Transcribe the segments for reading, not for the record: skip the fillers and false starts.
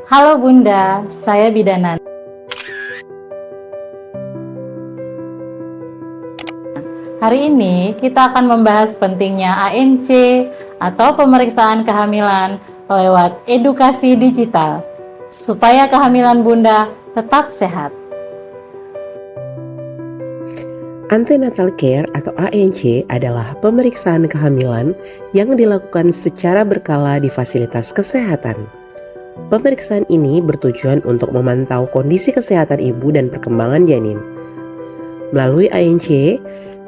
Halo Bunda, saya Bidanan. Hari ini kita akan membahas pentingnya ANC atau pemeriksaan kehamilan lewat edukasi digital supaya kehamilan Bunda tetap sehat. Antenatal care atau ANC adalah pemeriksaan kehamilan yang dilakukan secara berkala di fasilitas kesehatan. Pemeriksaan ini bertujuan untuk memantau kondisi kesehatan ibu dan perkembangan janin. Melalui ANC,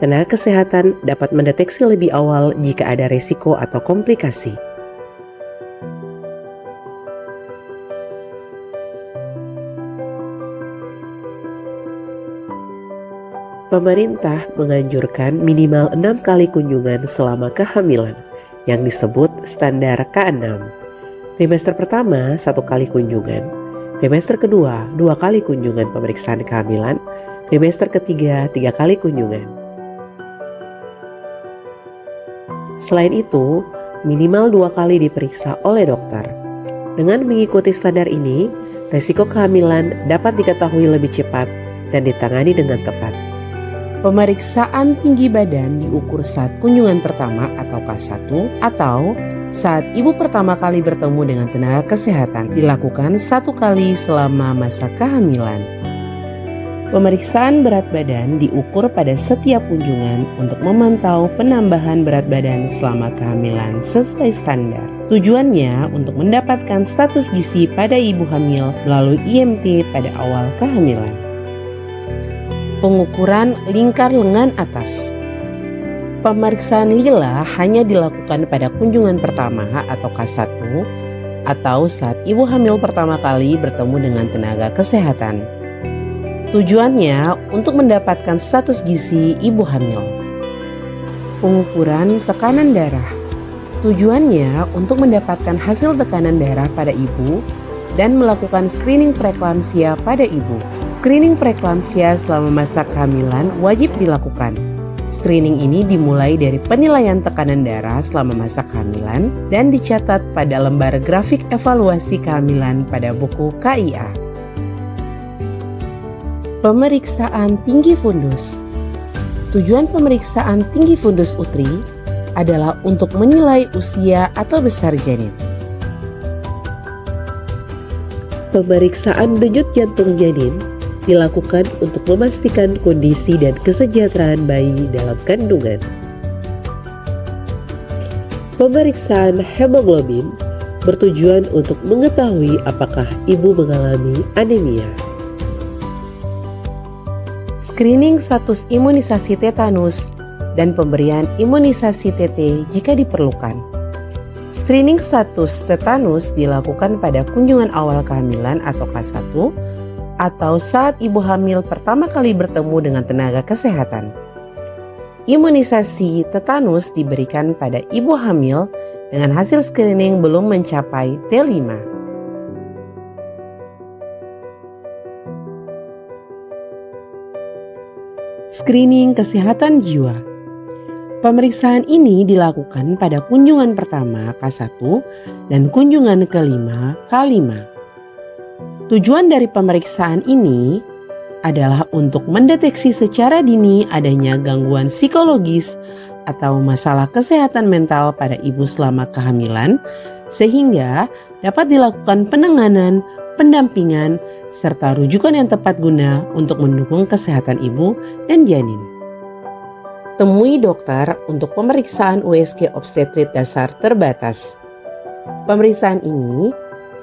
tenaga kesehatan dapat mendeteksi lebih awal jika ada risiko atau komplikasi. Pemerintah menganjurkan minimal 6 kali kunjungan selama kehamilan yang disebut standar K6. Trimester pertama 1 kali kunjungan, trimester kedua 2 kali kunjungan pemeriksaan kehamilan, trimester ketiga 3 kali kunjungan. Selain itu, minimal 2 kali diperiksa oleh dokter. Dengan mengikuti standar ini, risiko kehamilan dapat diketahui lebih cepat dan ditangani dengan tepat. Pemeriksaan tinggi badan diukur saat kunjungan pertama atau K1 atau saat ibu pertama kali bertemu dengan tenaga kesehatan, dilakukan 1 kali selama masa kehamilan. Pemeriksaan berat badan diukur pada setiap kunjungan untuk memantau penambahan berat badan selama kehamilan sesuai standar. Tujuannya untuk mendapatkan status gizi pada ibu hamil melalui IMT pada awal kehamilan. Pengukuran lingkar lengan atas. Pemeriksaan lila hanya dilakukan pada kunjungan pertama atau K1 atau saat ibu hamil pertama kali bertemu dengan tenaga kesehatan. Tujuannya untuk mendapatkan status gizi ibu hamil. Pengukuran tekanan darah. Tujuannya untuk mendapatkan hasil tekanan darah pada ibu dan melakukan screening preeklamsia pada ibu. Screening preeklamsia selama masa kehamilan wajib dilakukan. Screening ini dimulai dari penilaian tekanan darah selama masa kehamilan dan dicatat pada lembar grafik evaluasi kehamilan pada buku KIA. Pemeriksaan tinggi fundus. Tujuan pemeriksaan tinggi fundus utri adalah untuk menilai usia atau besar janin. Pemeriksaan denyut jantung janin dilakukan untuk memastikan kondisi dan kesejahteraan bayi dalam kandungan. Pemeriksaan hemoglobin bertujuan untuk mengetahui apakah ibu mengalami anemia. Screening status imunisasi tetanus dan pemberian imunisasi TT jika diperlukan. Screening status tetanus dilakukan pada kunjungan awal kehamilan atau K1 atau saat ibu hamil pertama kali bertemu dengan tenaga kesehatan. Imunisasi tetanus diberikan pada ibu hamil dengan hasil screening belum mencapai T5. Screening kesehatan jiwa. Pemeriksaan ini dilakukan pada kunjungan pertama K1 dan kunjungan kelima K5. Tujuan dari pemeriksaan ini adalah untuk mendeteksi secara dini adanya gangguan psikologis atau masalah kesehatan mental pada ibu selama kehamilan, sehingga dapat dilakukan penanganan, pendampingan, serta rujukan yang tepat guna untuk mendukung kesehatan ibu dan janin. Temui dokter untuk pemeriksaan USG obstetrik dasar terbatas. Pemeriksaan ini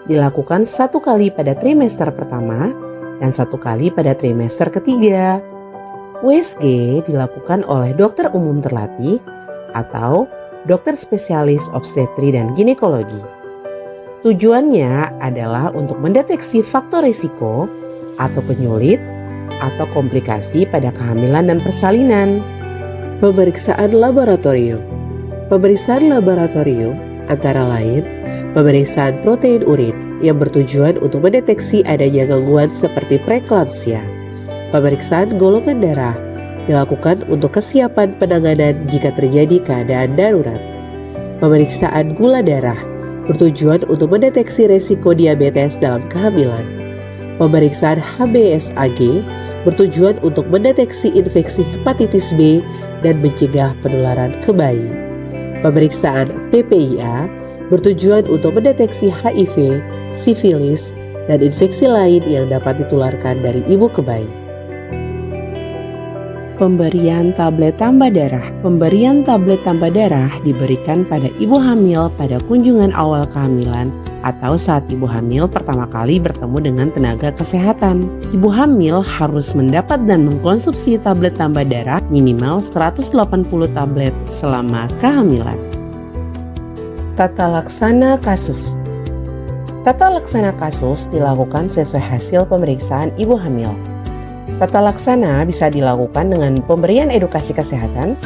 dilakukan 1 kali pada trimester pertama dan 1 kali pada trimester ketiga. USG dilakukan oleh dokter umum terlatih atau dokter spesialis obstetri dan ginekologi. Tujuannya adalah untuk mendeteksi faktor risiko atau penyulit atau komplikasi pada kehamilan dan persalinan. Pemeriksaan laboratorium. Pemeriksaan laboratorium antara lain pemeriksaan protein urin yang bertujuan untuk mendeteksi adanya gangguan seperti preeklamsia. Pemeriksaan golongan darah dilakukan untuk kesiapan penanganan jika terjadi keadaan darurat. Pemeriksaan gula darah bertujuan untuk mendeteksi resiko diabetes dalam kehamilan. Pemeriksaan HBsAg bertujuan untuk mendeteksi infeksi hepatitis B dan mencegah penularan ke bayi. Pemeriksaan PPIA bertujuan untuk mendeteksi HIV, sifilis, dan infeksi lain yang dapat ditularkan dari ibu ke bayi. Pemberian tablet tambah darah. Pemberian tablet tambah darah diberikan pada ibu hamil pada kunjungan awal kehamilan atau saat ibu hamil pertama kali bertemu dengan tenaga kesehatan. Ibu hamil harus mendapat dan mengkonsumsi tablet tambah darah minimal 180 tablet selama kehamilan. Tata laksana kasus. Tata laksana kasus dilakukan sesuai hasil pemeriksaan ibu hamil. Tata laksana bisa dilakukan dengan pemberian edukasi kesehatan,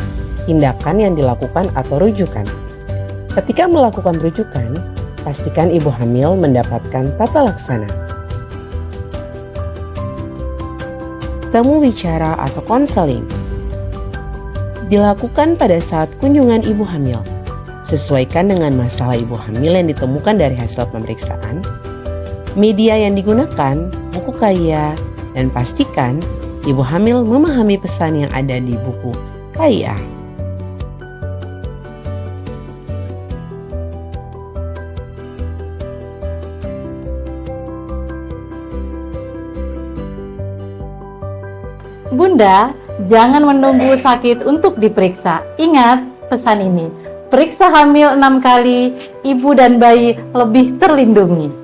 tindakan yang dilakukan atau rujukan. Ketika melakukan rujukan, pastikan ibu hamil mendapatkan tata laksana. Temu bicara atau konseling dilakukan pada saat kunjungan ibu hamil. Sesuaikan dengan masalah ibu hamil yang ditemukan dari hasil pemeriksaan, media yang digunakan, buku KIA, dan pastikan ibu hamil memahami pesan yang ada di buku KIA. Bunda, jangan menunggu sakit untuk diperiksa. Ingat pesan ini, periksa hamil 6 kali, ibu dan bayi lebih terlindungi.